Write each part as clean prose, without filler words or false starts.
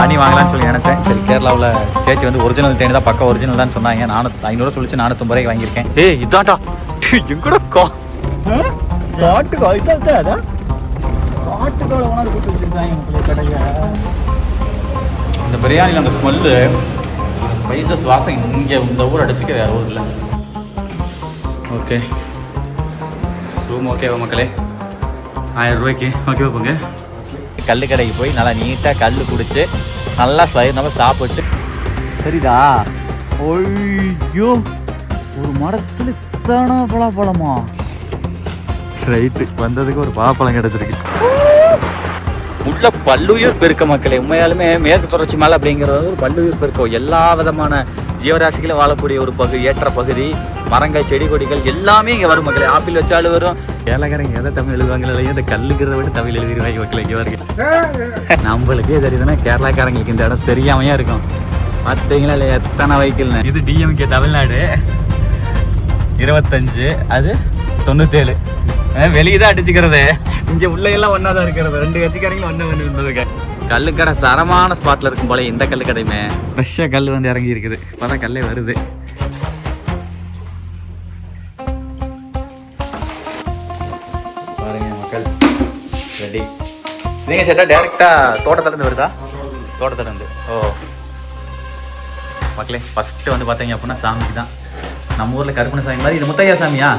Honey வாங்கலாம்னு சொல்லி நினச்சேன். சரி, கேரளாவில் சேச்சி வந்து ஒரிஜினல் தேனி தான், பக்கம் ஒரிஜினல் தான் சொன்னாங்க. 500 சொல்லிச்சு, 450 ரூபாய்க்கு வாங்கியிருக்கேன். ஏய் இதான்டா எங்கூட காட்டுக்கால் இதான் அதான் காட்டுக்கால் உணர்வு கொடுத்து வச்சுருக்காங்க கடையை. இந்த பிரியாணியில் அந்த ஸ்மெல்லு ஸ்பைசஸ் வாசம் இங்கே இந்த ஊர் அடிச்சுக்க வேறு ஊர் இல்லை. ஓகே, ரூம் ஓகேவா மக்களே? 1000 ரூபாய்க்கு ஓகேவா போங்க. கல் கடைக்கு போய் நல்லா நீட்டாக கல் குடிச்சு நல்லா நம்ம சாப்பிட்டு சரிதா. ஐயோ, ஒரு மரத்தில் இத்தனை பலாப்பழமா? ரைட்டு, வந்ததுக்கு ஒரு பலாப்பழம் கிடச்சிருக்கு. உள்ள பல்லுயிர் பெருக்க மக்களே. உண்மையாலுமே மேற்கு தொடர்ச்சி மலை அப்படிங்கிறது ஒரு பல்லுயிர் பெருக்கம். எல்லா விதமான ஜீவராசிகளும் வாழக்கூடிய ஒரு ஏற்ற பகுதி. மரங்கள், செடி கொடிகள் எல்லாமே இங்கே வரும் மக்களே. ஆப்பிள் வச்சாலும் வரும். கேரளாக்காரங்க எதை தமிழ் எழுதுவாங்களோ இல்லையா, இந்த கல்லுக்கிறத விட தமிழ் எழுதிடுவாங்க மக்களே. இங்கே வருங்க, நம்மளுக்கே தெரியுதுன்னா கேரளாக்காரங்களுக்கு இந்த இடம் தெரியாமையா இருக்கும். பார்த்தீங்களா இல்லையா எத்தனை வைக்கல்னு. இது டிஎம்கே தமிழ்நாடு 25, அது 97. வெளியே தான் அடிச்சுக்கிறது. இங்கே உள்ள எல்லாம் ஒன்றா தான் இருக்கிறது. 2 கட்சிக்காரங்களும் ஒன்றா வந்து இருந்ததுங்க. கல்லுக்கடை சரமான ஸ்பாட்டில் இருக்கும் போல இந்த கல்லுக்கடையுமே. ஃப்ரெஷ்ஷாக கல் வந்து இறங்கி இருக்குது. இப்போ தான் கல்லே வருது. பாருங்க மக்கள், ரெடி. நீங்கள் சேட்டா டேரெக்டாக தோட்டத்திலேருந்து வருதா? தோட்டத்திலேருந்து. ஓ மக்களே, ஃபஸ்ட்டு வந்து பார்த்தீங்க அப்படின்னா சாமிக்கு தான். நம்ம ஊரில் கருப்பண சாமி மாதிரி. இது முத்தையா சாமியா?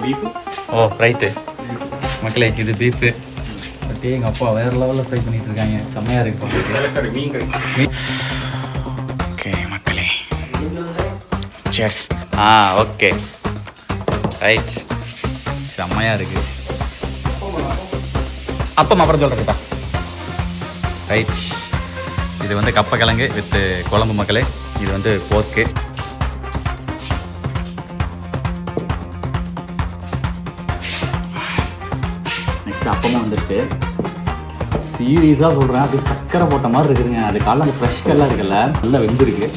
பீஃபு. ஓ ரைட்டு மக்களே, இது பீஃபு. பட் எங்கள் அப்பா வேறு லெவலில் ஃப்ரை பண்ணிட்டு இருக்காங்க. செம்மையாக இருக்கு மீன் கடை. ஓகே மக்களே, சேர்ஸ். ஓகே ரைட், செம்மையாக இருக்குது. அப்பம் அப்புறம் சொல்கிறேன்ப்பா. ரைட், இது வந்து கப்பக்கிழங்கு வித் குழம்பு மக்களே. இது வந்து போர்க்கு. நெக்ஸ்ட் அப்பமும் வந்துருச்சு. சீரியஸாக சொல்கிறேன், அது சக்கரை போட்ட மாதிரி இருக்குதுங்க. அது காலைல அந்த ஃப்ரெஷ் கல்லாம் இருக்குல்ல, நல்லா வெந்திருக்கு.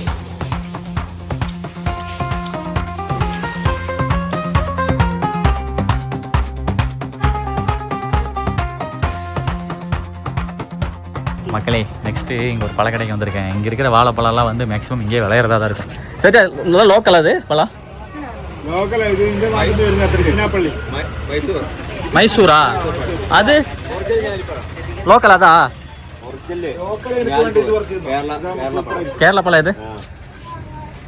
மக்களே, நெக்ஸ்ட்டு இங்கே ஒரு பழக்கடைக்கு வந்திருக்கேன். இங்கே இருக்கிற வாழைப்பழம்லாம் வந்து மேக்ஸிமம் இங்கே விளையிறதா தான் இருக்கும். சரி, நல்லா லோக்கல் அது பழம்? மைசூரா? அது லோக்கல் அதா? கேரளா பழம் எது?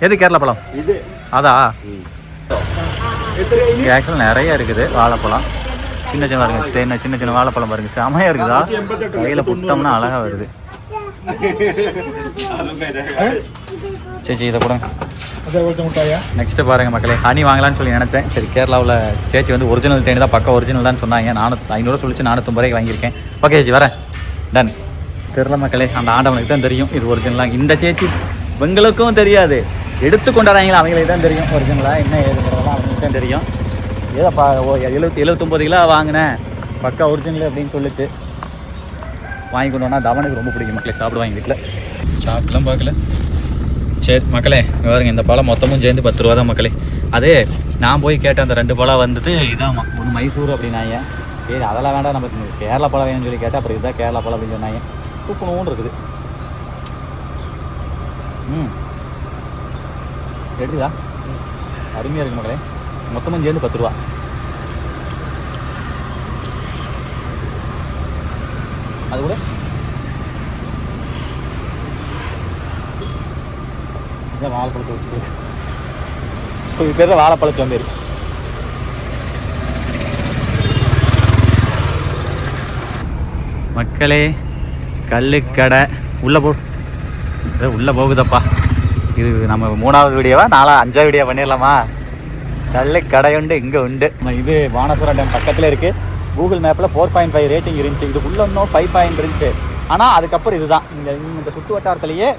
எது கேரளா பழம்? அதா? ஆக்சுவலாக நிறைய இருக்குது வாழைப்பழம். சின்ன சின்ன பாருங்க, தேனை சின்ன சின்ன வாழைப்பழம் பாருங்க, செமையாக இருக்குதா? கையில் புட்டோம்னா அழகாக வருது. சரி, இதை கொடுங்க. நெக்ஸ்ட்டு பாருங்க மக்களே, ஹனி வாங்கலாம்னு சொல்லி நினச்சேன். சரி, கேரளாவில் சேச்சி வந்து ஒரிஜினல் தேனி தான், பக்கம் ஒரிஜினல் தான் சொன்னாங்க. 500 சொல்லிச்சு, 450 ரூபாய்க்கு வாங்கியிருக்கேன். ஓகே சேச்சி, வரேன். டன். தெரில மக்களே, அந்த ஆண்டவனுக்கு தான் தெரியும் இது ஒரிஜினலாக. இந்த சேச்சி இவங்களுக்கும் தெரியாது, எடுத்து கொண்டாடுறாங்களா அவங்களுக்கு தான் தெரியும் ஒரிஜினலாக என்ன ஏதுங்கிறதெல்லாம் அவங்களுக்கு தான் தெரியும். ஏதோப்பா 79 கிலோ வாங்கினேன் பக்கா ஒரிஜினல் அப்படின்னு சொல்லிச்சு. வாங்கி கொண்டு வந்தால் தவனுக்கு ரொம்ப பிடிக்கும் மக்களே, சாப்பிடுவாங்க வீட்டில். சாப்பிட்லாம் பார்க்கல. சரி மக்களே, பாருங்க, இந்த பழம் மொத்தமும் சேர்ந்து 10 ரூபா தான் மக்களே. அது நான் போய் கேட்டேன், அந்த 2 பழம் வந்துட்டு இதாம்மா, ஒன்று மைசூர் அப்படின்னாங்க. சரி, அதெல்லாம் வேண்டாம், நமக்கு கேரளா பழம் வேணும்னு சொல்லி கேட்டேன். அப்புறம் இதுதான் கேரளா பழம் அப்படின்னு சொன்னாங்க. தூக்கணும்னு இருக்குது. எடுத்துதா? அருமையாக இருக்குது மக்களே. மொத்தமும் சேர்ந்து 10 ரூபா. அது கூட இதான் வாழைப்பழத்தை வச்சு இது பேர் தான் வாழைப்பழ சோம்பேறி. மக்களே, கல்லுக்கடை உள்ளே உள்ளே போகுதப்பா. இது நம்ம 3வது வீடியோவா 5வது வீடியோ பண்ணிடலாமா? கல்லுக்கடை உண்டு, இங்கே உண்டு. இது பானேஸ்வரம் டேம் பக்கத்தில் இருக்குது. கூகுள் மேப்பில் 4.5 ரேட்டிங் இருந்துச்சு. இதுக்குள்ளே இன்னும் 5 இருந்துச்சு. ஆனால் அதுக்கப்புறம் இதுதான் இந்த சுற்று வட்டாரத்துலேயே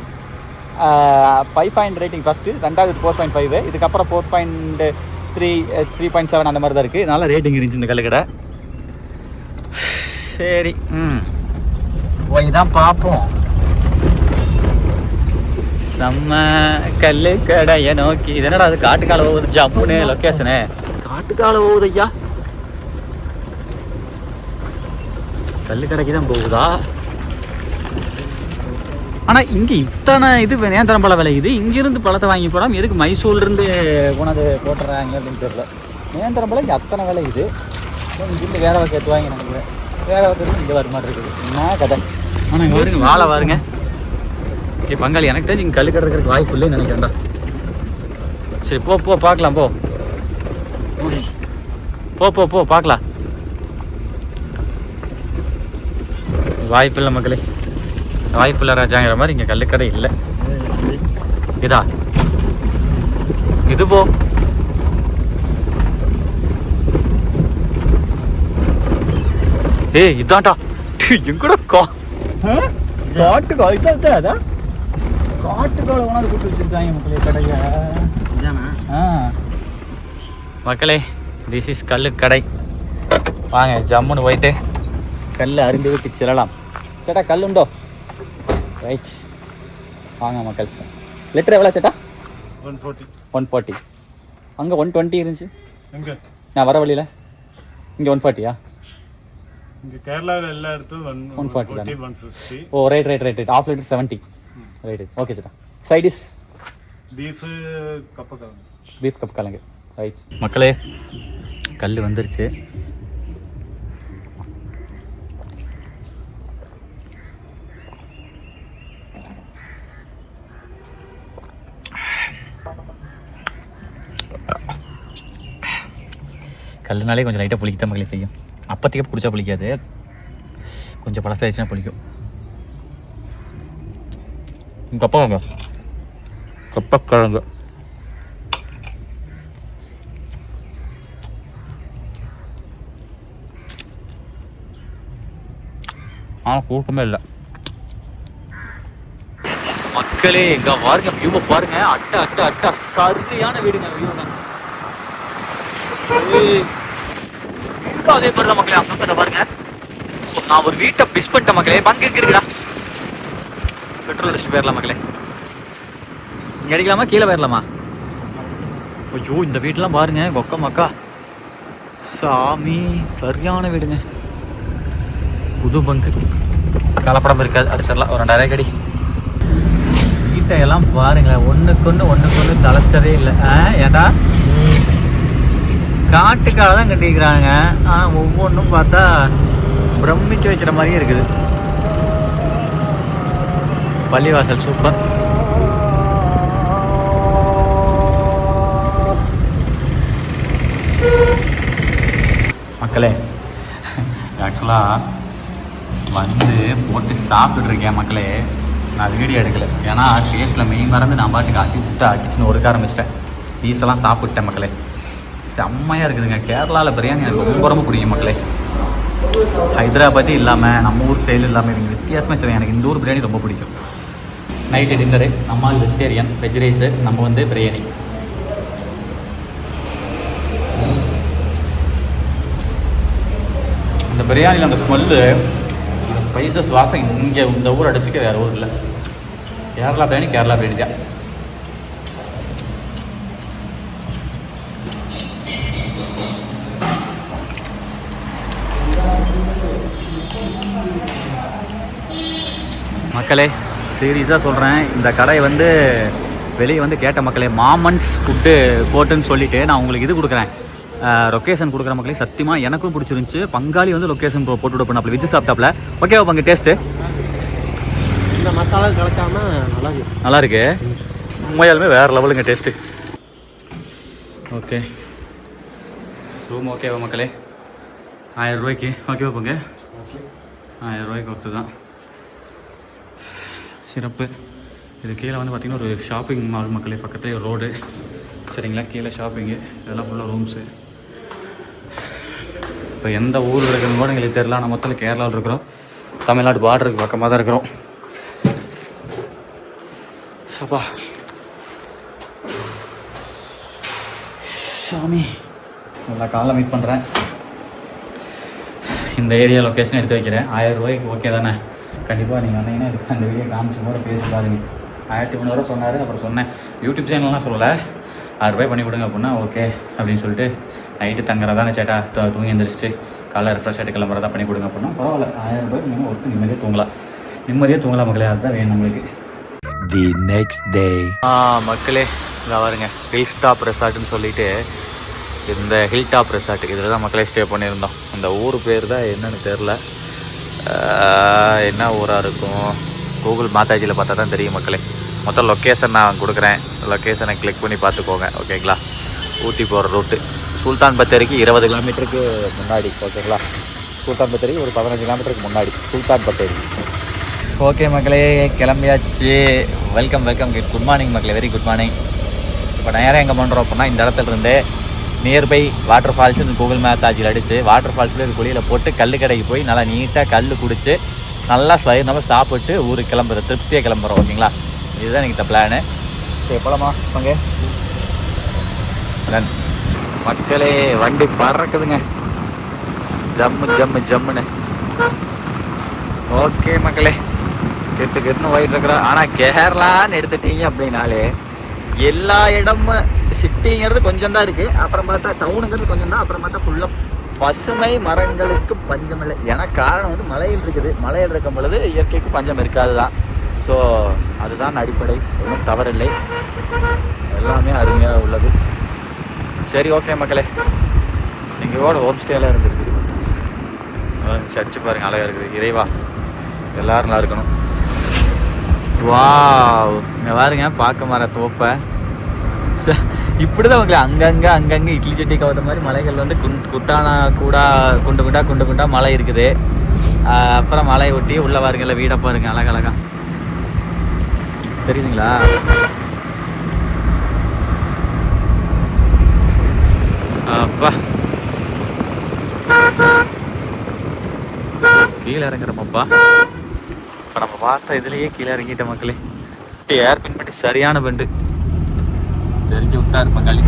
5 ரேட்டிங் ஃபஸ்ட்டு, 2வது 4.5, இதுக்கப்புறம் 4.3, 3.7 அந்த மாதிரி தான் இருக்குது. இதனால் ரேட்டிங் இருந்துச்சு இந்த கல்லுக்கடை. சரி, போய் தான் பார்ப்போம். செம்ம கல்லுக்கடையை நோக்கி. இது என்னடா அது காட்டுக்கால போகுது? ஜம்முன்னு லொக்கேஷனு காட்டுக்கால போகுது ஐயா. கல்லுக்கடைக்கு தான் போகுதா? ஆனால் இங்கே இத்தனை இது நேந்திரம் பழம் விளையுது, இங்கேருந்து பழத்தை வாங்கி போடாமல் எதுக்கு மைசூர்லேருந்து கொண்டாந்து போட்டுறாங்க அப்படின்னு தெரியல. நேந்திரம் பழம் இங்கே அத்தனை விளையுது, இங்கிருந்து வேற வகை எடுத்து வாங்கி நினைக்கிறேன். வேற வகை இங்கே வர மாதிரி இருக்குது. என்ன கதை? ஆனால் இங்கே வருங்க வாழை வாருங்க. பங்காளி எனக்கு தெரிஞ்சு இங்கே கல் கிடக்கிறதுக்கு வாய்ப்பு இல்லைன்னு நினைக்கிறேன்டா. சரி போ போ பார்க்கலாம், போ போ போ போ பார்க்கலாம். வாய்ப்பு இல்லை மக்களே, வாய்ப்பு இல்லை ராஜாங்கிற மாதிரி இங்கே கல்லுக்கடை இல்லை. இதா இது போ. ஏய் இதான்டா எங்கூட காட்டுக்கால இதான் அதான் காட்டுக்கால உணவு கூட்டு வச்சிருக்காங்க மக்களே கடையை. மக்களே திஸ் இஸ் கல்லு கடை. வாங்க ஜம்முன்னு போயிட்டு கல் அருந்து விட்டு செல்லலாம். சேட்டா கல் உண்டோ? ரைட் வாங்க மக்கள். லிட்டர் எவ்வளோ சேட்டா? 140. அங்கே 120 இருந்துச்சு. எங்கே நான் வர வழியில்? இங்கே 140யா? இங்கே கேரளாவில் எல்லா இடத்தும் 140 150. Oh right right right right. ½ litre 70. Right right okay சேட்டா. சைடிஸ் பீஃப் கப்பக்கிழங்கு. பீஃப் கப்பக்கிழங்கு. ரைட் மக்களே கல் வந்துருச்சு. கல்லுனாலே கொஞ்சம் லைட்டாக புளிக்கத்தான் மக்களே செய்யும். அப்போதைக்கு பிடிச்சா புளிக்காது, கொஞ்சம் பழசாயிடுச்சுன்னா புளிக்கும். கப்பக்கிழங்கு கப்பக்கிழங்கு ஆனால் கூட்டமே இல்லை மக்களே. எங்க பாருங்க வியூவை பாருங்க, அட்ட அட்ட அட்ட சரியான வீடுங்க வியூங்க. அதே மாதிரி தான் மக்களே அங்கே பாருங்க. நான் ஒரு வீட்டை மிஸ் பண்ணிட்டேன் மக்களே. பங்கு இருக்குடா, பெட்ரோல் அடிச்சுட்டு போயிடலாம் மக்களே. இங்கே அடிக்கலாமா கீழே போயிடலாமா? ஐயோ இந்த வீட்டெலாம் பாருங்க கொக்க மக்கா சாமி சரியான வீடுங்க. புது பங்கு கலப்படம் இருக்காது, அடிச்சிடலாம் ஒரு 2000 கடி. வீட்டையெல்லாம் பாருங்களேன், ஒன்றுக்கு சளைச்சதே இல்லை. ஏடா காட்டுக்காக தான் கட்டிக்கிறாங்க, ஆனால் ஒவ்வொன்றும் பார்த்தா பிரமிச்சு வைக்கிற மாதிரியே இருக்குது. பள்ளிவாசல் சூப்பர். மக்களே ஆக்சுவலாக வந்து போட்டு சாப்பிட்டுருக்கேன் மக்களே. நான் வீடியோ எடுக்கலை, ஏன்னா டேஸ்ட்டில் மெயின் மறந்து நான் பாட்டுக்கு அடிச்சுன்னு ஒருக்க ஆரம்பிச்சிட்டேன். பீஸெல்லாம் சாப்பிட்டேன் மக்களே. செம்மையாக இருக்குதுங்க. கேரளாவில் பிரியாணி எனக்கு ரொம்ப ரொம்ப பிடிக்கும் மக்களே. ஹைதராபாத்தி இல்லாமல் நம்ம ஊர் ஸ்டைல் இல்லாமல் எனக்கு வித்தியாசமாக செய்வேன். எனக்கு இந்த ஊர் பிரியாணி ரொம்ப பிடிக்கும். நைட்டு டின்னரு நம்ம வெஜிடேரியன், வெஜ் ரைஸு, நம்ம வந்து பிரியாணி. அந்த பிரியாணியில் அந்த ஸ்மெல்லு, அந்த ஸ்பைசஸ் வாசம் இங்கே இந்த ஊர் அடிச்சுக்க வேறு ஊர் இல்லை. கேரளா பிரியாணி கேரளா பிரியாணி தான். மக்களே சீரியஸாக சொல்கிறேன், இந்த கடை வந்து வெளியே வந்து கேட்ட மக்களே மாமன்ஸ் ஃபுட்டு கோர்ட்டுன்னு சொல்லிவிட்டு நான் உங்களுக்கு இது கொடுக்குறேன், லொக்கேஷன் கொடுக்குற மக்களே. சத்தியமாக எனக்கும் பிடிச்சிருந்துச்சி. பங்காளி வந்து லொக்கேஷன் போட்டு விட பண்ணாப்புல விஜய் சாப்பிட்டாப்புல. ஓகேவா பங்கு டேஸ்ட்டு? இந்த மசாலா கலக்காமல் நல்லா இருக்கு. உண்மையாலுமே வேறு லெவலுங்க டேஸ்ட்டு. ஓகே ரூம் ஓகேவா மக்களே? 1000 ரூபாய்க்கு ஓகேவா பங்கு? 1000 ரூபாய்க்கு ஒர்த்து தான். சிறப்பு. இது கீழே வந்து பார்த்திங்கன்னா ஒரு ஷாப்பிங் மால் மக்களே, பக்கத்துலேயே ஒரு ரோடு சரிங்களா. கீழே ஷாப்பிங்கு, இதெல்லாம் ஃபுல்லாக ரூம்ஸு. இப்போ எந்த ஊரில் இருக்குன்னு கூட எங்களுக்கு தெரியல. நம்ம மொத்தத்தில் கேரளாவில் இருக்கிறோம், தமிழ்நாடு பார்டருக்கு பக்கமாக தான் இருக்கிறோம். சப்பா சாமி நல்லா காலைல மீட் பண்ணுறேன். இந்த ஏரியா லொக்கேஷன் எடுத்து வைக்கிறேன். 1000 ரூபாய்க்கு ஓகே தானே? கண்டிப்பாக நீங்கள் வந்தீங்கன்னா இதுக்கு அந்த வீடியோ காமிச்சு கூட பேசி பாருங்க. 1300 ரூபா சொன்னார். அப்புறம் சொன்னேன் யூடியூப் சேனல்லாம் சொல்லலை, 1000 ரூபாய் பண்ணி கொடுங்க அப்படின்னா ஓகே அப்படின்னு சொல்லிட்டு நைட்டு தங்குறதானே சேட்டா தூங்கி எழுந்திரிச்சிட்டு காலைல ரெஃப்ரெஷ் ஆகிட்டு கிளம்புறதா பண்ணி கொடுங்க அப்படின்னா பரவாயில்ல. 1000 ரூபாய்க்கு நீங்கள் ஒருத்தர் நிம்மதியாக தூங்கலாம். நிம்மதியாக தூங்கலாம் மக்களே, அதுதான் வேணும் நம்மளுக்கு. The next day. மக்களே இங்கே பாருங்க, ஹில் டாப் ரெசார்ட்னு சொல்லிட்டு, இந்த ஹில் டாப் ரெசார்ட் இதில் தான் மக்களே ஸ்டே பண்ணியிருந்தோம். இந்த ஊர் பேர் தான் என்னென்னு தெரில, என்ன ஊராக இருக்கும், கூகுள் மாதாஜியில் பார்த்தா தான் தெரியும் மக்களே. மொத்தம் லொக்கேஷன் நான் கொடுக்குறேன், லொக்கேஷனை கிளிக் பண்ணி பார்த்துக்கோங்க ஓகேங்களா. ஊட்டி போகிற ரூட்டு சுல்தான் பத்தேரிக்கு 20 கிலோமீட்டருக்கு முன்னாடி ஓகேங்களா. சுல்தான் பத்தேரி ஒரு 15 கிலோமீட்டருக்கு முன்னாடி சுல்தான் பத்தேரி. ஓகே மக்களே, கிளம்பியாச்சு. வெல்கம் குட் மார்னிங் மக்களே, வெரி குட் மார்னிங். இப்போ நேரம் எங்கே பண்ணுறோம் அப்படின்னா, இந்த இடத்துல இருந்து நியர்பை வாட்டர் ஃபால்ஸு கூகுள் மேத்தாஜில் அடித்து வாட்டர் ஃபால்ஸில் ஒரு குழியில் போட்டு கல் கடைக்கு போய் நல்லா நீட்டாக கல் குடித்து நல்லா நம்ம சாப்பிட்டு ஊருக்கு கிளம்புறோம், திருப்தியாக கிளம்புறோம் ஓகேங்களா. இதுதான் எனக்கு இந்த பிளானு. சரி போலாமா வாங்க. மக்களே வண்டி பறக்குதுங்க, ஜம்முன்னு. ஓகே மக்களே, கெட்டுன்னு போயிட்டு இருக்கிறோம். ஆனால் கேரளான்னு எடுத்துட்டீங்க அப்படின்னாலே எல்லா இடமும் சிட்டிங்கிறது கொஞ்சம் தான் இருக்குது, அப்புறம் பார்த்தா டவுனுங்கிறது கொஞ்சம் தான், அப்புறம் பார்த்தா ஃபுல்லாக பசுமை மரங்களுக்கு பஞ்சமில்லை. ஏன்னா காரணம் வந்து மலையில் இருக்குது, மலையில் இருக்கும் பொழுது இயற்கைக்கு பஞ்சம் இருக்காது தான். ஸோ அதுதான் அடிப்படை, ஒன்றும் தவறில்லை, எல்லாமே அருமையாக உள்ளது. சரி ஓகே மக்களே, எங்களோட ஹோம் ஸ்டேலாம் இருந்துருக்குது, சர்ச்சு பாருங்கள் அழகாக இருக்குது. இறைவா எல்லோரும் நல்லா இருக்கணும். வா இங்கே பாருங்க, பார்க்க மர தோப்பை இப்படி தான் மக்களே. அங்கங்கே இட்லி சட்டி கவுத்த மாதிரி மலைகள் வந்து குண்டா மலை இருக்குது. அப்புறம் மலையை ஒட்டி உள்ள பாருங்கல்ல, வீடை பாருங்க அழகா தெரியுதுங்களா. அப்பா கீழே இறங்குறோமப்பா. இப்போ நம்ம பார்த்த இதுலேயே கீழே இறங்கிட்ட மக்களே. ஏர் பின் பண்ணி சரியான பெண்டு தெரிஞ்சு விட்டாரு பங்காளி.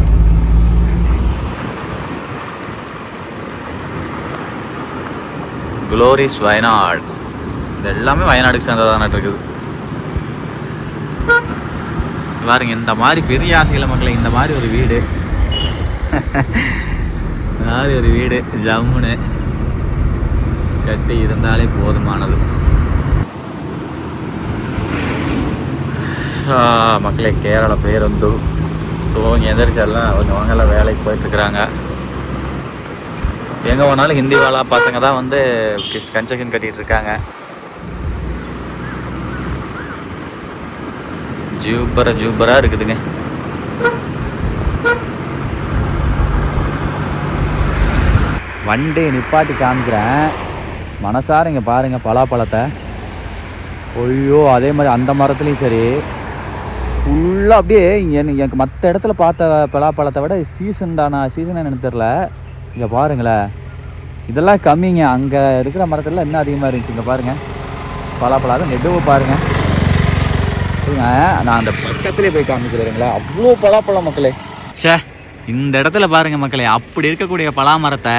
குளோரிஸ் வயநாடு, இது எல்லாமே வயநாடுக்கு சேர்ந்ததான இருக்குது பாருங்க. இந்த மாதிரி பெரிய ஆசைகளை மக்களே, இந்த மாதிரி ஒரு வீடு ஜம்முன்னு கட்டி இருந்தாலே போதுமானது. மக்களே கேரளா பேருந்து தூங்கி எந்திரிச்செல்லாம் கொஞ்சம் அவங்கெல்லாம் வேலைக்கு போயிட்டுருக்குறாங்க. எங்கே போனாலும் ஹிந்தி வாழா பசங்க தான் வந்து கன்ஸ்ட்ரக்ஷன் கட்டிகிட்டு இருக்காங்க. ஜூப்பராக இருக்குதுங்க. வண்டி நிப்பாட்டி காமிக்கிறேன் மனசார. இங்கே பாருங்கள் பலாப்பழத்தை. ஐயோ அதே மாதிரி அந்த மரத்துலேயும் சரி ஃபுல்லாக அப்படியே எனக்கு மற்ற இடத்துல பார்த்த பலாப்பழத்தை விட சீசன் எனக்கு தெரில. இங்கே பாருங்களேன், இதெல்லாம் கம்மிங்க. அங்கே இருக்கிற மரத்துல இன்னும் அதிகமாக இருந்துச்சு. இங்கே பாருங்கள் பலாப்பழம் நெடுவை பாருங்கள். நான் அந்த பக்கத்துலேயே போய் காமிக்கிறேங்களா, அவ்வளோ பலாப்பழம் மக்களே. சே இந்த இடத்துல பாருங்கள் மக்களே, அப்படி இருக்கக்கூடிய பலாமரத்தை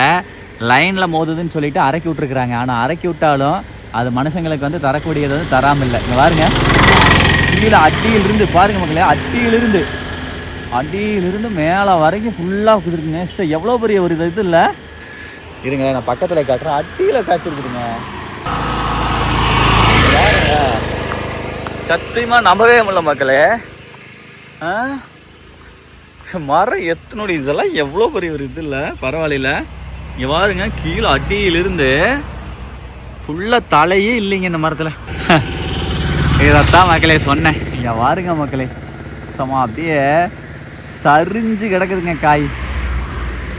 லைனில் மோதுதுன்னு சொல்லிட்டு அரைக்கி விட்ருக்குறாங்க. ஆனால் அரைக்கி விட்டாலும் அது மனுஷங்களுக்கு வந்து தரக்கூடியது வந்து தராமல் இல்லை. இங்கே பாருங்க, கீழே அடியிலிருந்து பாருங்கள் மக்களே, அடியிலிருந்து மேலே வரைக்கும் ஃபுல்லாக குதிருக்குங்க. சார் எவ்வளோ பெரிய ஒரு இது இல்லை. இருங்க நான் பக்கத்தில் காட்டுறேன், அடியில் காய்ச்சிருக்குதுங்க. சத்தியமாக நம்பவே முடியல மக்களே. மரம் எத்தனோட இதெல்லாம் எவ்வளோ பெரிய ஒரு இது இல்லை, பரவாயில்ல. இங்கே பாருங்க, கீழே அடியிலிருந்து ஃபுல்லாக தலையே இல்லைங்க இந்த மரத்தில். இதைத்தான் மக்களே சொன்னேன். இங்கே பாருங்க மக்களே, சமா அப்படியே சரிஞ்சு கிடக்குதுங்க காய்,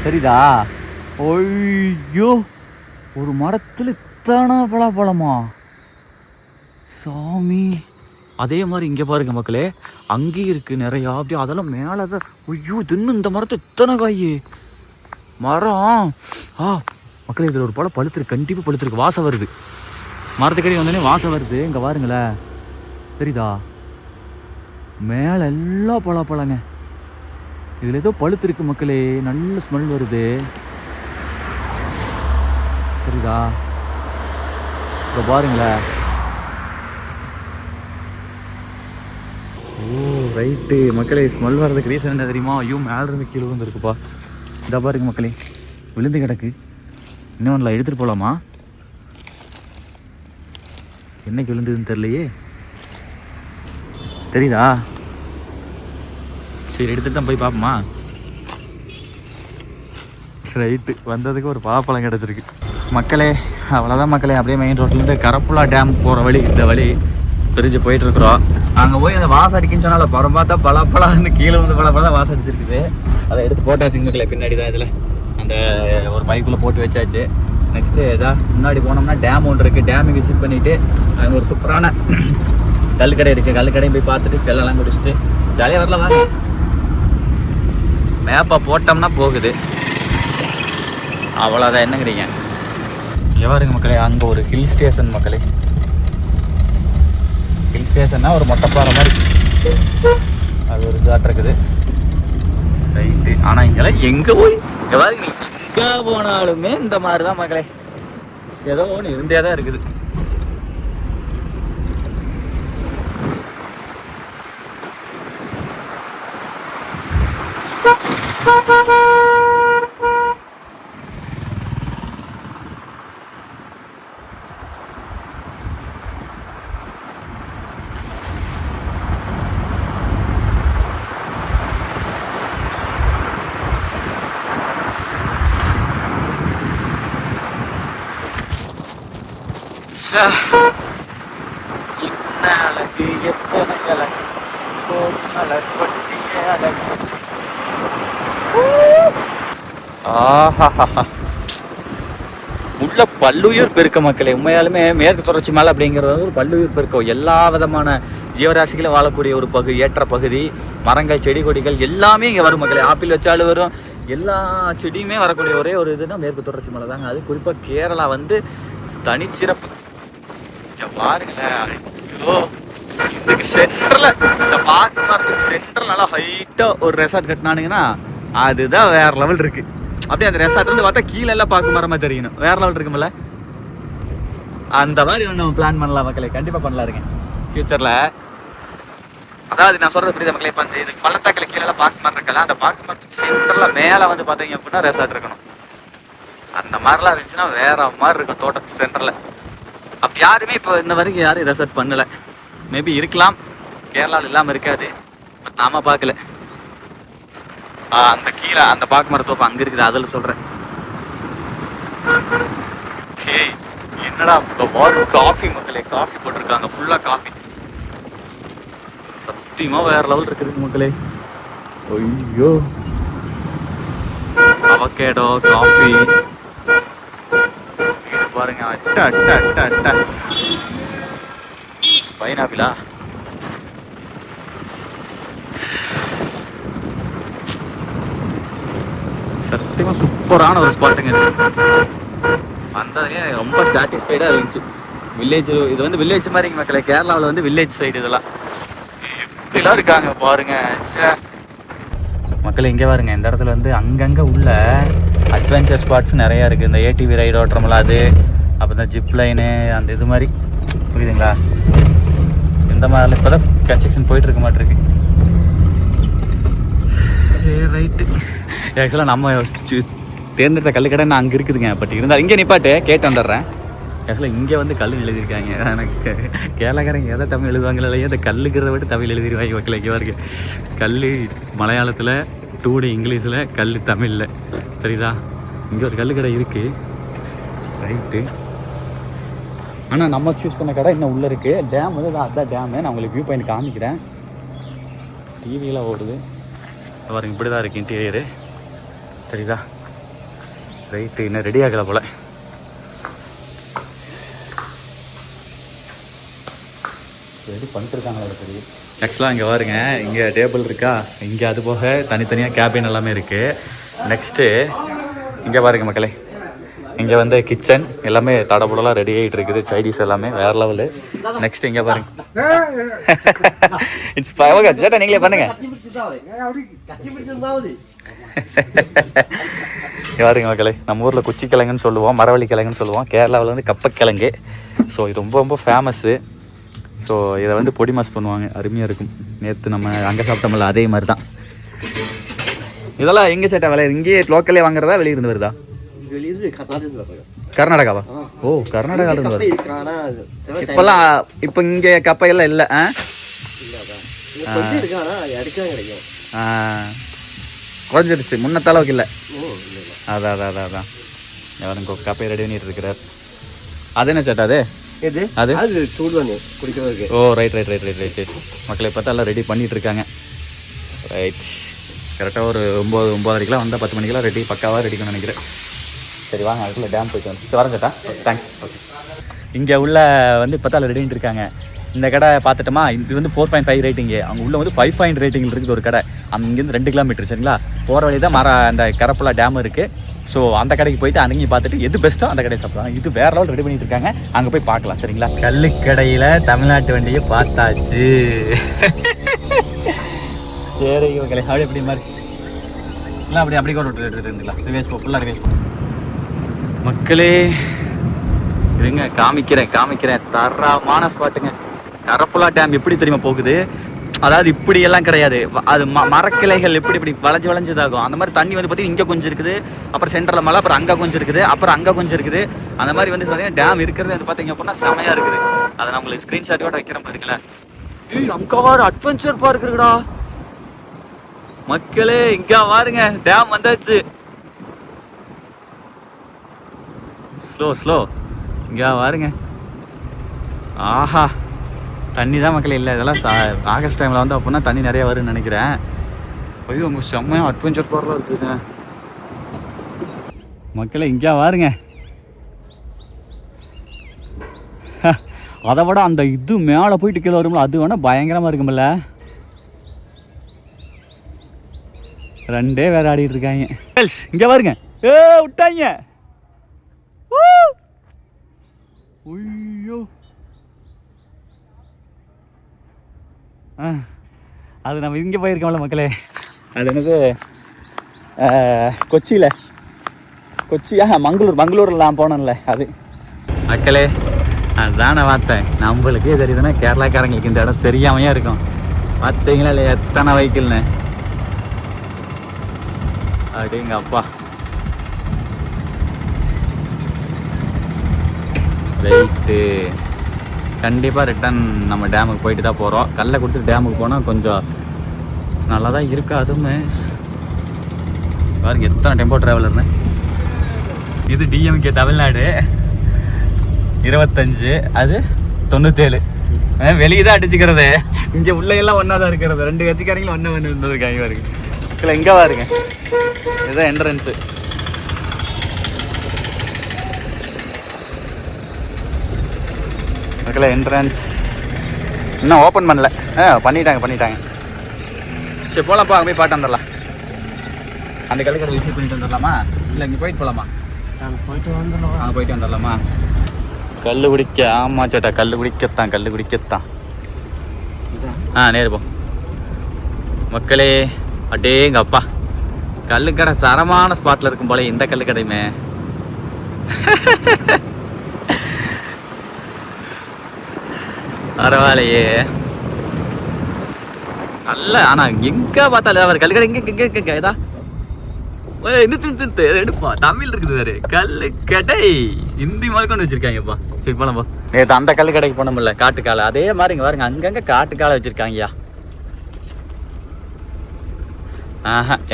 தெரியுதா? ஐயோ ஒரு மரத்தில் இத்தனை பலாப்பழமா சாமி. அதே மாதிரி இங்கே பாருங்க மக்களே, அங்கேயும் இருக்குது நிறையா. அப்படியே அதெல்லாம் மேலே தான். ஐயோ தின்னு இந்த மரத்தை இத்தனை காய் மரம். மக்களே இதில் ஒரு பழம் பழுத்துருக்கு, கண்டிப்பாக பழுத்துருக்கு, வாசம் வருது. மரத்துக்கடி வந்தோடனே வாசம் வருது. இங்கே பாருங்களேன், தெரியுதா? மேலே எல்லாம் பழங்க. இதில் ஏதோ பழுத்துருக்கு மக்களே, நல்ல ஸ்மெல் வருது, தெரியுதா? இப்போ பாருங்களேன். ஓ ரைட்டு மக்களே, ஸ்மெல் வர்றதுக்கு ரீசன் என்ன தெரியுமா? ஐயோ மேலே இருந்து கீழே வந்துருக்குப்பா. இதை பாருங்க மக்களே, விழுந்து கிடக்கு. இன்னும் இல்லை, எடுத்துகிட்டு போகலாமா? என்னைக்கு விழுந்ததுன்னு தெரியலையே. தெரியுதா? சரி எடுத்துட்டு தான் போய் பார்ப்போமா. ரைட்டு, வந்ததுக்கு ஒரு பலாப்பழம் கிடச்சிருக்கு மக்களே. அவ்வளோதான் மக்களே. அப்படியே மெயின் ரோட்லேருந்து கரப்புலா டேம் போகிற வழி இந்த வழி பிரிஞ்சு போயிட்டுருக்குறோம். அங்கே போய் அந்த வாசம் அடிக்குன்னு சொன்னால புறம் பார்த்தா பலாப்பழம் வந்து கீழே வந்து பலாப்பழம் தான் வாசம் அடிச்சிருக்குது. அதை எடுத்து போட்டாச்சு மக்களே. பின்னாடி தான் இதில் அந்த ஒரு பைக்குள்ளே போட்டு வச்சாச்சு. நெக்ஸ்ட்டு எதாவது முன்னாடி போனோம்னா டேம் ஒன்று இருக்குது. டேமை விசிட் பண்ணிவிட்டு அங்கே ஒரு சூப்பரான கல்லுக்கடை இருக்குது. கல்லுக்கடையும் போய் பார்த்துட்டு ஸ்கெல்லாம் குடிச்சிட்டு ஜாலியாக வரலாம் வாங்க. மேப்பை போட்டோம்னா போகுது, அவ்வளோதான். என்னங்கிறீங்க? எவ்வாறுங்க மக்களே, அங்கே ஒரு ஹில் ஸ்டேஷன் மக்களே. ஹில் ஸ்டேஷன்னா ஒரு மொட்டைப்பாறை மாதிரி அது ஒரு ஜாட் இருக்குது. ரைட்டு. ஆனால் இங்கெல்லாம் எங்கே போய் எவ்வாறு நீ எங்கே போனாலுமே இந்த மாதிரி தான் மக்களே. ஏதோ ஒன்று இருந்தே தான் இருக்குது. என்ன அழகு, எத்தனை அழகு, மலர் கொட்டிய அழகு. உள்ள பல்லுயிர் பெருக்க மக்களே. உண்மையாலுமே மேற்கு தொடர்ச்சி மலை அப்படிங்கிறது வந்து ஒரு பல்லுயிர் பெருக்கம். எல்லா விதமான ஜீவராசிகளும் வாழக்கூடிய ஒரு பகுதி, ஏற்ற பகுதி. மரங்கள், செடி கொடிகள் எல்லாமே இங்கே வரும் மக்களே. ஆப்பிள் வச்சாலும் வரும், எல்லா செடியுமே வரக்கூடிய ஒரே ஒரு இதுனா மேற்கு தொடர்ச்சி மலை தாங்க. அது குறிப்பாக கேரளா வந்து தனிச்சிறப்பு. பாருங்களேன், ஐயோ, இதுக்கு சென்டர்ல இந்த பாக்கு மரத்துக்கு சென்டர்ல நல்லா ஹைட்டா ஒரு ரெசார்ட் கட்டினானுங்கன்னா அதுதான் வேற லெவல் இருக்கு. அப்படியே அந்த ரெசார்ட் வந்து பார்த்தா கீழே எல்லாம் பாக்கு மரமா தெரியணும். வேற லெவல் இருக்குமில்ல? அந்த மாதிரி நம்ம பிளான் பண்ணலாம் மக்களே. கண்டிப்பா பண்ணலாம் இருங்க ஃபியூச்சர்ல. அதாவது நான் சொல்றது புரியுது மக்களே. இப்போ அந்த இது பள்ளத்தாக்கில் கீழே எல்லாம் பாக்கு மரம் இருக்கல, அந்த பாக்கு மரத்துக்கு சென்டர்ல மேல வந்து பார்த்தீங்க அப்படின்னா ரெசார்ட் இருக்கணும். அந்த மாதிரிலாம் இருந்துச்சுன்னா வேற மாதிரி இருக்கும் தோட்டத்துக்கு சென்டர்ல. அப்போ யாருமே இப்போ இந்த வரைக்கும் யாரும் ரெசார்ட் பண்ணலை. மேபி இருக்கலாம், கேரளாவில் இல்லாமல் இருக்காது. பட் நாம பார்க்கல. அந்த கீழே அந்த பாக்கு மரத்தோப்பு அங்கே இருக்குது, அதில் சொல்கிறேன். ஏய் என்னடா காஃபி மக்களே, காஃபி போட்டிருக்காங்க ஃபுல்லாக காஃபி. சத்தியமாக வேற லெவல் இருக்குது மக்களே. ஐயோ, அவகேடோ காஃபி பாருங்க. அட்டா அட்டா அட்டா அட்டா. பைனாப்பிளா? சத்தியமா சூப்பரான ஒரு ஸ்பாட்டுங்க. வந்ததுலேயே ரொம்ப சாட்டிஸ்ஃபைடாக இருந்துச்சு. வில்லேஜ் இது வந்து வில்லேஜ் மாதிரி மக்களே. கேரளாவில் வந்து வில்லேஜ் சைடு இதெல்லாம் இப்படிலாம் இருக்காங்க பாருங்க. மக்கள் இங்கே பாருங்க, இந்த இடத்துல வந்து அங்கங்கே உள்ள அட்வென்ச்சர் ஸ்பாட்ஸ் நிறையா இருக்குது. இந்த ஏடிவி ரைடு ஓட்டுறோம்ல அது, அப்போ இந்த ஜிப் லைனு அந்த இது மாதிரி, புரியுதுங்களா? இந்த மாதிரி இப்போ தான் கன்ஸ்ட்ரக்ஷன் போயிட்டுருக்க மாட்டிருக்கு. சரி ரைட்டு. ஆக்சுவலாக நம்ம தேர்ந்தெடுத்த கல்லுக்கடை நான் அங்கே இருக்குதுங்க. பட் இருந்தால் இங்கே நிப்பாட்டு கேட்டு வந்துடுறேன். ஆக்சுவலாக இங்கே வந்து கல் எழுதியிருக்காங்க. எனக்கு கேரளாக்காரங்க எதை தமிழ் எழுதுவாங்களோ இல்லையா, இந்த கல்லுக்கிறத விட்டு தமிழ் எழுதிடுவாங்க மக்கள். இங்கே இருக்கு கல் மலையாளத்தில், 2D இங்கிலீஷில், கல் தமிழில். சரிதா? இங்கே ஒரு கல்லுக்கடை இருக்குது. ரைட்டு. ஆனால் நம்ம சூஸ் பண்ண கடை இன்னும் உள்ளே இருக்குது. டேம் வந்து அதுதான் டேமு. நான் உங்களுக்கு வியூ பாயிண்ட் காமிக்கிறேன். டிவியில் ஓடுது பாருங்க. இப்படி தான் இருக்குது இன்டீரியரு. சரிதா? ரைட்டு. இன்னும் ரெடி ஆகலை போல். ரெடி பண்ணிட்டுருக்காங்களா? சரி. நெக்ஸ்ட்லாம் இங்கே பாருங்க, இங்கே டேபிள் இருக்கா, இங்கே அது போக தனித்தனியாக கேபின் எல்லாமே இருக்குது. நெக்ஸ்ட்டு இங்கே பாருங்க மக்களே, இங்கே வந்து கிச்சன் எல்லாமே தடபுடலாம் ரெடி ஆகிட்டு இருக்குது. சைடிஸ் எல்லாமே வேறு லெவலு. நெக்ஸ்ட் இங்கே பாருங்க. இட்ஸ் சேட்டா நீங்களே பண்ணுங்க. பாருங்க மக்களே, நம்ம ஊரில் குச்சி கிழங்குன்னு சொல்லுவோம், மரவள்ளி கிழங்குன்னு சொல்லுவோம். கேரளாவில் வந்து கப்பக்கிழங்கு. ஸோ இது ரொம்ப ரொம்ப ஃபேமஸ்ஸு. ஸோ இதை வந்து பொடி மாஸ் பண்ணுவாங்க, அருமையாக இருக்கும். நேற்று நம்ம அங்கே சாப்பிட்டோம்ல அதே மாதிரி தான். இதெல்லாம் எங்கே சேட்டா விலை? இங்கேயே லோக்கல்லே வாங்குறதா வெளியிருந்து வருதா? கர்நாடகாவா? ஓ கர்நாடகாவில் வருது. இப்போல்லாம் இப்போ இங்கே கப்பையெல்லாம் இல்லை. குறைஞ்சிருச்சு, முன்ன அளவுக்கு இல்லை. அதான் அதான் அதான் அதான் அவனுக்கு கப்பை ரெடி பண்ணிட்டு இருக்கிறார். அது என்ன சேட்டா அது? அது சூடு குடிக்கிறதுக்கு. Oh right right right right right. மக்களை பார்த்தா எல்லாம் ரெடி பண்ணிட்டு இருக்காங்க. ரைட், கரெக்டாக ஒரு 9:30 வந்தால் 10 மணிக்கெல்லாம் ரெடி பக்காவாக ரெடி பண்ண நினைக்கிறேன். சரி வாங்க, அதுக்குள்ள டேம் போயிட்டு வந்து வரேன் சேட்டா. தேங்க்ஸ். இங்கே உள்ள வந்து இப்போ ரெடி பண்ணிட்டு இருக்காங்க. இந்த கடை பார்த்துட்டோமா, இது வந்து 4.5 ரேட்டிங்கு. அவங்க உள்ள வந்து 5 பாயிண்ட் ரேட்டிங்கில் இருக்குது ஒரு கடை. அங்கேருந்து 2 கிலோமீட்டர் சரிங்களா. போகிற வழி தான் அந்த கரப்புலா டேம் இருக்குது. ஸோ அந்த கடைக்கு போயிட்டு அங்கேயும் பார்த்துட்டு எது பெஸ்ட்டோ அந்த கடையை சாப்பிடுவாங்க. இது வேறு லெவல் ரெடி பண்ணிட்டு இருக்காங்க, அங்கே போய் பார்க்கலாம் சரிங்களா. கல்லுக்கடையில் தமிழ்நாட்டு வண்டியை பார்த்தாச்சு. சரி ஓகே, அப்படி எப்படி மாதிரி இல்லை அப்படி கூட எடுத்துகிட்டு இருந்துக்கலாம். ரிவேஸ் ஃபுல்லாக ரிவேஸ் மக்களே. இருங்க காமிக்கிறேன் தரமான ஸ்பாட்டுங்க. கரப்புலா டேம் எப்படி தெரியுமா போகுது, அதாவது இப்படி எல்லாம் கிடையாது. அது மரக்கிளைகள் இப்படி வளைஞ்சதாகும். அந்த மாதிரி தண்ணி வந்து பார்த்தீங்கன்னா இங்கே கொஞ்சம் இருக்குது, அப்புறம் சென்டரில் மலை, அப்புறம் அங்கே கொஞ்சம் இருக்குது, அப்புறம் அங்கே கொஞ்சம் இருக்குது. அந்த மாதிரி வந்து பார்த்தீங்கன்னா டேம் இருக்கிறது வந்து பார்த்தீங்க அப்படின்னா செமையாக இருக்குது. அதை நான் உங்களுக்கு ஸ்க்ரீன்ஷாட்டோட வைக்கிறேன் பாருங்களேன். அங்கே வாரு அட்வென்ச்சர் பார்க் இருக்குடா மக்களே. இங்கே பாருங்க டேம் வந்தாச்சு. ஸ்லோ இங்கே பாருங்க. ஆஹா, தண்ணி தான் மக்களே இல்லை. இதெல்லாம் ஆகஸ்ட் டைமில் வந்து அப்படின்னா தண்ணி நிறையா வரும்னு நினைக்கிறேன். ஐயோ உங்கள் செம்மையாக அட்வென்ச்சர் பார்க்கலாம் இருக்குதுங்க மக்களே. இங்கே பாருங்க, அதை விட அந்த இது மேலே போயிட்டு கீழே வரும்ல, அது வேணால் பயங்கரமாக இருக்குமில்ல. 2 வேறு ஆடிட்டு இருக்காங்க. இங்கே பாருங்க, விட்டாங்க. ஐயோ அது நம்ம இங்கே போயிருக்கோம்ல மக்களே. அது என்னது கொச்சியா மங்களூரில் நான் போனேன்ல அது மக்களே. அதுதான் நான் பார்த்தேன். நம்மளுக்கே தெரியுதுன்னா கேரளாக்காரங்களுக்கு இந்த இடம் தெரியாமையே இருக்கும். பார்த்தீங்களா இல்லை எத்தனை வெஹிக்கிள்னு. அப்படிங்க அப்பா. ரைட்டு, கண்டிப்பாக ரிட்டன் நம்ம டேமுக்கு போயிட்டு தான் போகிறோம். கல்லை கொடுத்துட்டு டேமுக்கு போனால் கொஞ்சம் நல்லா தான் இருக்கு. அதுவுமே பாருங்க எத்தனை டெம்போ ட்ராவலர்னு. இது டிஎம்கே தமிழ்நாடு 25, அது 97. வெளியே தான் அடிச்சுக்கிறது. இங்கே உள்ளெல்லாம் ஒன்றா தான் இருக்கிறது. 2 கட்சிக்காரங்களும் ஒன்றா வந்து இருந்ததுக்காக பாருங்க. இல்லை எங்கே பாருங்க, இதுதான் என்ட்ரன்ஸு. என்ட்ரன்ஸ் இன்னும் ஓப்பன் பண்ணல. பண்ணிட்டாங்க. சரி போகலாம்ப்பா, அங்கே போய் பாட்டு வந்துடலாம். அந்த கல்லுக்கடை விசிட் பண்ணிட்டு வந்துடலாமா, இல்லை இங்கே போயிட்டு போகலாமா? போயிட்டு வந்துடலாமா? கல் குடிக்க. ஆமாம் சேட்டா, கல் குடிக்கத்தான். நேரு போ மக்களே. அடேங்க அப்பா, கல்லுக்கடை சரமான ஸ்பாட்டில் இருக்கும் போல இந்த கல்லுக்கடையுமே. பரவாயில்லையே நல்ல. ஆனால் எங்கே பார்த்தாலும் அவர் கல்லுக்கடை இங்கே இதா நிறுத்து எடுப்பா. தமிழ் இருக்குது வேறு கல்லுக்கடை, ஹிந்தி மாதிரி கொண்டு வச்சிருக்காங்கப்பா. சரி போலாம்ப்பா. நேற்று அந்த கல்லுக்கடைக்கு போன முடியல, காட்டுக்காலை. அதே மாதிரி இங்கே பாருங்க, அங்கங்கே காட்டுக்காலை வச்சுருக்காங்கய்யா.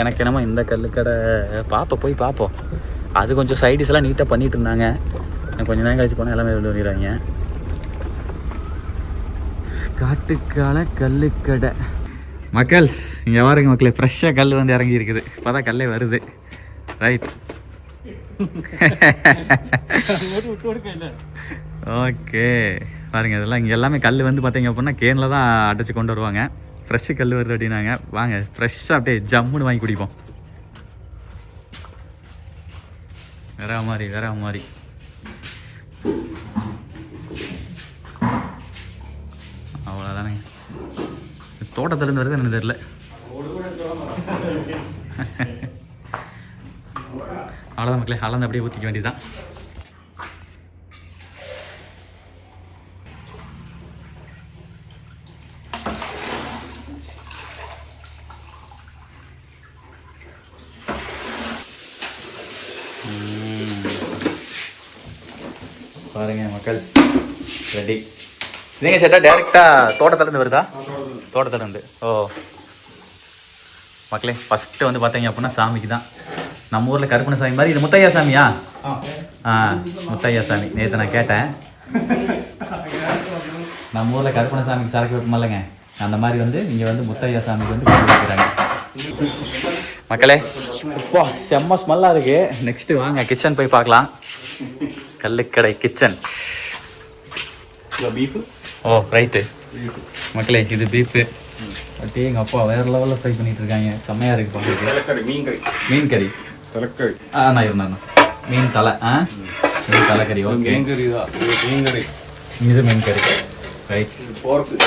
எனக்கு என்னமோ இந்த கல்லுக்கடை போய் பார்ப்போம். அது கொஞ்சம் சைடிஸ் எல்லாம் நீட்டாக பண்ணிட்டு இருந்தாங்க. கொஞ்சம் நேரம் கழிச்சு போனால் எல்லாமே வெளியே வந்துடுறாங்க. காட்டுக்கால கல்லுக்கடை மக்கள். இங்கே பாருங்க மக்களே, ஃப்ரெஷ்ஷாக கல் வந்து இறங்கி இருக்குது. இப்போ தான் கல்லே வருது. ரைட் ஓகே பாருங்க. இதெல்லாம் இங்கே எல்லாமே கல் வந்து பார்த்தீங்க அப்படின்னா கேனில் தான் அடைச்சி கொண்டு வருவாங்க. ஃப்ரெஷ்ஷு கல் வருது அப்படின்னாங்க. வாங்க ஃப்ரெஷ்ஷாக அப்படியே ஜம்முன்னு வாங்கி குடிப்போம். வேற மாதிரி அவ்வளோதானே. தோட்டத்துலேருந்து வருது எனக்கு தெரியல. அவ்வளோதான் மக்களே, அளந்து அப்படியே ஊற்றிக்க வேண்டியதுதான். பாருங்க மக்கள் ரெடி. நீங்கள் சேட்டா டேரெக்டாக தோட்டத்துலேருந்து வருதா? தோட்டத்துலேருந்து. ஓ மக்களே ஃபஸ்ட்டு வந்து பார்த்தீங்க அப்படின்னா சாமிக்கு தான். நம்ம ஊரில் கருப்பண சாமி மாதிரி இது முத்தையா சாமியா? முத்தையா சாமி. நேற்று நான் கேட்டேன், நம்ம ஊரில் கருப்பண சாமிக்கு சரக்கு வைப்போம்லங்க, அந்த மாதிரி வந்து இங்கே வந்து முத்தையா சாமிக்கு வந்து கொண்டு வைக்கிறாங்க மக்களே. இப்போ செம்ம ஸ்மெல்லாக இருக்குது. நெக்ஸ்ட்டு வாங்க கிச்சன் போய் பார்க்கலாம். கல்லுக்கடை கிச்சன். பீஃபு. ஓ ரைட்டு மக்களே, இது பீஃபு. அப்படியே எங்கள் அப்பா வேறு லெவலில் ஃப்ரை பண்ணிட்டு இருக்காங்க. செம்மையாக இருக்குது பார்க்குறதுக்கு. மீன் கறி. மீன் கறி. தலைக்கறி. நான் இருந்தேன். மீன் தலை. மீன் தலைக்கறி. ஓகே. மீன் கறி தான். மீன் கறி. இது மீன் கறி. ரைட். போர்க்கு.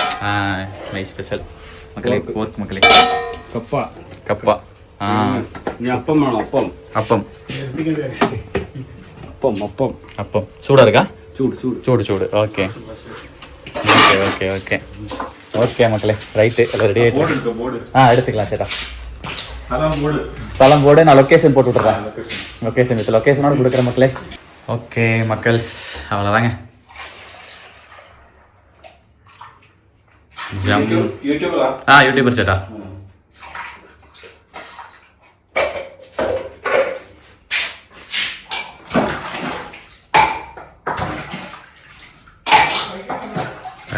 நைஸ் ஸ்பெஷல் மக்களே. போர்க் மக்களே. கப்பா. கப்பா. நீ அப்பம் வேணும். அப்பம். அப்பம். அப்பம். அப்பம். அப்பம் சூடாக இருக்கா? சூடு சூடு சூடு சூடு. Okay okay okay okay okay மக்களே. ரைட்டு எல்லாம் ரெடி ஆகிட்டு. போர்டு. எடுத்துக்கலாம் சேட்டா. போர்டு. ஸ்தலம் போர்டு. நான் லொக்கேஷன் போட்டு விட்றேன். லொக்கேஷன் வித் லொக்கேஷனோட கொடுக்குற மக்களே. ஓகே மக்கள்ஸ், அவ்வளோதாங்க. யூடியூபரா? யூடியூபர் சேட்டா.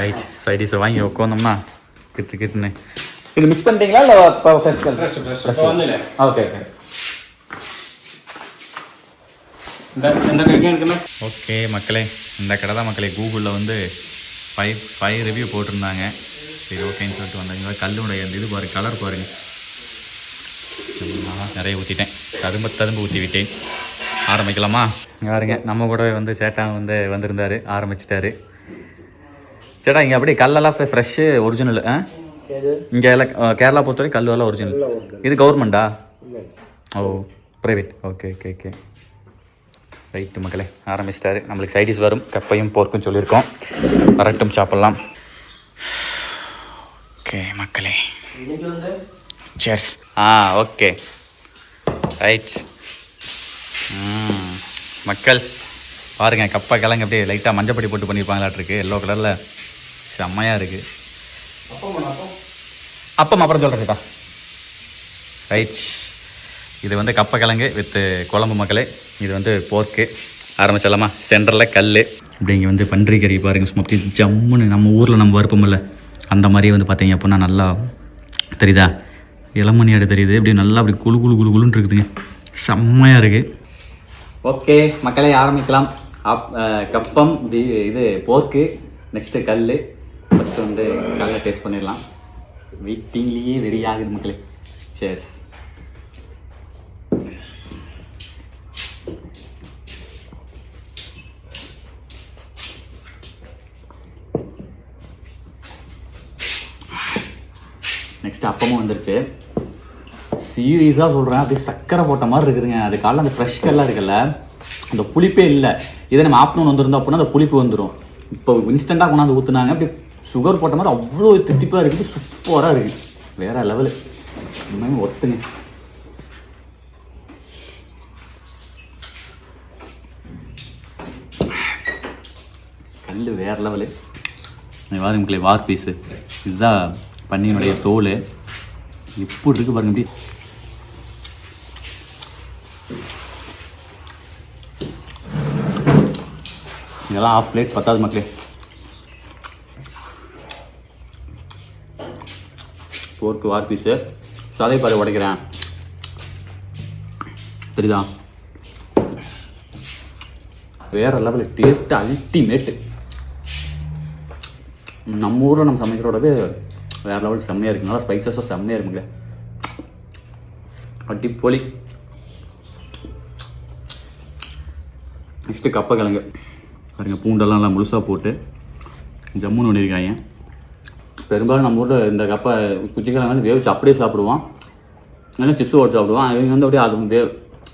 ரைட். சைடிஸை வாங்கி உட்காந்தோம்னா கிட்டுன்னு இது மிக்ஸ் பண்ணிட்டீங்களா இல்லை ஃப்ரெஷ் வந்துல. ஓகே ஓகே இந்த கறிக்கு இருக்குன்னா. ஓகே மக்களே, இந்த கடை தான் மக்களே. கூகுளில் வந்து 5 ரிவ்யூ போட்டிருந்தாங்க. சரி ஓகேன்னு சொல்லிட்டு வந்தாங்க. கல்லுடைய அந்த இது பாருங்க, கலர் பாருங்க. நான் நிறைய ஊற்றிட்டேன், ததும்பு ஊற்றி விட்டேன். ஆரம்பிக்கலாமா? பாருங்க, நம்ம கூடவே வந்து சேட்டா வந்து வந்திருந்தார், ஆரம்பிச்சிட்டாரு. சேட்டா இங்கே அப்படியே கல்லெல்லாம் ஃப்ரெஷ்ஷு ஒரிஜினல். இங்கே எல்லாம் கேரளா பொறுத்தவரை கல் எல்லாம் ஒரிஜினல். இது கவர்மெண்டா? Oh private. Okay okay okay right மக்களே, ஆரம்பிச்சிட்டாரு. நம்மளுக்கு சைடிஸ் வரும், கப்பையும் போர்க்கும் சொல்லியிருக்கோம். வரட்டும், சாப்பிட்லாம். ஓகே மக்களே, சேர்ஸ். Okay right. மக்கள் பாருங்க, கப்பை கிழங்கு அப்படியே லைட்டாக மஞ்சப்பொடி போட்டு பண்ணியிருப்பாங்களாட்டிருக்கு. எல்லோ கலரில் செம்மையாக இருக்குது. அப்பம் அப்புறம் சொல்கிறேன்டா. ரைட். இது வந்து கப்பை கிழங்கு வித்து குழம்பு மக்களே. இது வந்து போர்க்கு. ஆரம்பிச்சிடலாமா? சென்டரில் கல். இப்படி இங்கே வந்து பன்றி கறி பாருங்கள், சும்மா அப்படி ஜம்முன்னு நம்ம ஊரில் நம்ம வறுப்போம்ல அந்த மாதிரியே வந்து பார்த்தீங்க அப்படின்னா நல்லா தெரியுதா, இளமணி ஆடு தெரியுது. இப்படி நல்லா அப்படி குழு குழு குழு குழுன்னு இருக்குதுங்க, செம்மையாக இருக்குது. ஓகே மக்களே, ஆரம்பிக்கலாம். கப்பம் இது போர்க்கு, நெக்ஸ்ட்டு கல். ஃபஸ்ட்டு வந்து கல்லை டேஸ்ட் பண்ணிடலாம். வெயிட்டிங்லேயே ரெடி ஆகுது மக்களே. சேர்ஸ். நெக்ஸ்ட் அப்பமும் வந்துருச்சு. சீரியஸாக சொல்கிறேன், அப்படியே சக்கரை போட்ட மாதிரி இருக்குதுங்க. அது காலைல அந்த ஃப்ரெஷ் கல்லாம் இருக்குல்ல, அந்த புளிப்பே இல்லை. இதே நம்ம ஆஃப்டர்நூன் வந்துருந்தோம் அப்படின்னா அந்த புளிப்பு வந்துடும். இப்போ இன்ஸ்டண்ட்டாக கொண்டாந்து ஊற்றுனாங்க, அப்படியே சுகர் போட்ட மாதிரி அவ்வளோ தித்திப்பாக இருக்குது, சூப்பராக இருக்குது, வேறு லெவலு. இன்னும் ஒத்துங்க. கல் வேறு லெவலு. வாருங்களே, வார் பீஸு இதுதான் பன்னியினுடைய தோல். எப்படி இருக்குது பாருங்க. இப்படி இதெல்லாம் 1/2 பிளேட் பத்தாது மக்களே. போர்க்கு வார் பீஸு சதை பாரு உடைக்கிறேன், தெரியுதா? வேற லெவல் டேஸ்ட்டு, அல்டிமேட்டு. நம்ம ஊரில் நம்ம சமைக்கிறோடவே வேறு லெவல் செம்மையாக இருக்குது. நல்லா ஸ்பைசஸாக செம்மையாக இருக்குங்க, அடிப்பொலி. நெக்ஸ்ட்டு கப்பை கிழங்கு பாருங்க, பூண்டெல்லாம் நல்லா முழுசாக போட்டு ஜம்முன்னு பண்ணியிருக்காங்க. பெரும்பாலும் நம்ம ஊரில் இந்த கப்பை குச்சிக்கிழங்கு வந்து வேவிச்சு அப்படியே சாப்பிடுவோம், இல்லைன்னா சிப்ஸ் போட்டு சாப்பிடுவோம். அவங்க வந்து அப்படியே அது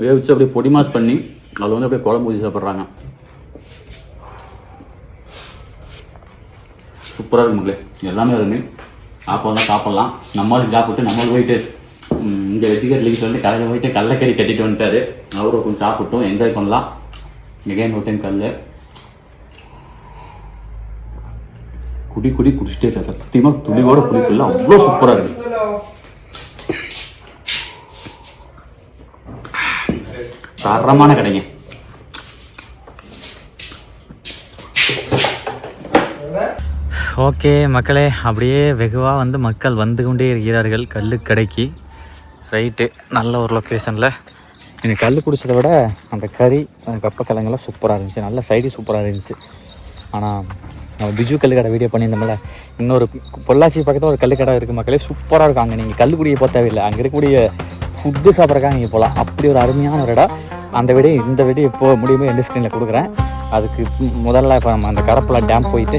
வேவிச்சு அப்படியே பொடி மாஸ் பண்ணி அதில் வந்து அப்படியே குழம்பு ஊற்றி சாப்பிட்றாங்க. சூப்பராக இருக்கு மக்களே, எல்லாமே இருக்குது. சாப்பாடெல்லாம் சாப்பிட்லாம். நம்மளும் சாப்பிட்டு நம்மளும் போயிட்டு இங்கே வெஜிகேரியன் சொல்லிட்டு கடையில் போயிட்டு கடலக்கறி கட்டிட்டு வந்துட்டார். அவரும் கொஞ்சம் சாப்பிட்டோம், என்ஜாய் பண்ணலாம். எகைன் ஒரு டைம் கல் குடிச்சிட்டே இல்லை சத்தியமாக துளியோட புளிப்பில்லை, அவ்வளோ சூப்பராக இருக்குது. தரமான கடைங்க. ஓகே மக்களே, அப்படியே வெகுவாக வந்து மக்கள் வந்து கொண்டே இருக்கிறார்கள் கல் கடைக்கு. ரைட்டு, நல்ல ஒரு லொக்கேஷனில். எனக்கு கல் குடிச்சதை விட அந்த கறி கப்பக்கிழங்கெல்லாம் சூப்பராக இருந்துச்சு, நல்ல சைடு சூப்பராக இருந்துச்சு. ஆனால் நம்ம பிஜு கல் கடை வீடியோ பண்ணியிருந்தோம்ல, இன்னொரு பொள்ளாச்சி பக்கத்தில் ஒரு கல் கடை இருக்குது மக்களே, சூப்பராக இருக்கும். அங்கே நீங்கள் கல் குடியை போக தேவையில்லை, அங்கே இருக்கக்கூடிய ஃபுட்டு சாப்பிட்றக்காக நீங்கள் போகலாம். அப்படி ஒரு அருமையான ஒரு இடம். அந்த வீடியோ இந்த வீடியோ இப்போ முடியுமே எந்த ஸ்க்ரீனில் கொடுக்குறேன். அதுக்கு முதல்ல இப்போ நம்ம அந்த கரப்பலா டேம் போயிட்டு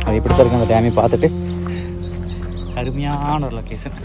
அது எப்படி தான் இருக்குது அந்த டேமையும் பார்த்துட்டு, அருமையான ஒரு லொக்கேஷன்.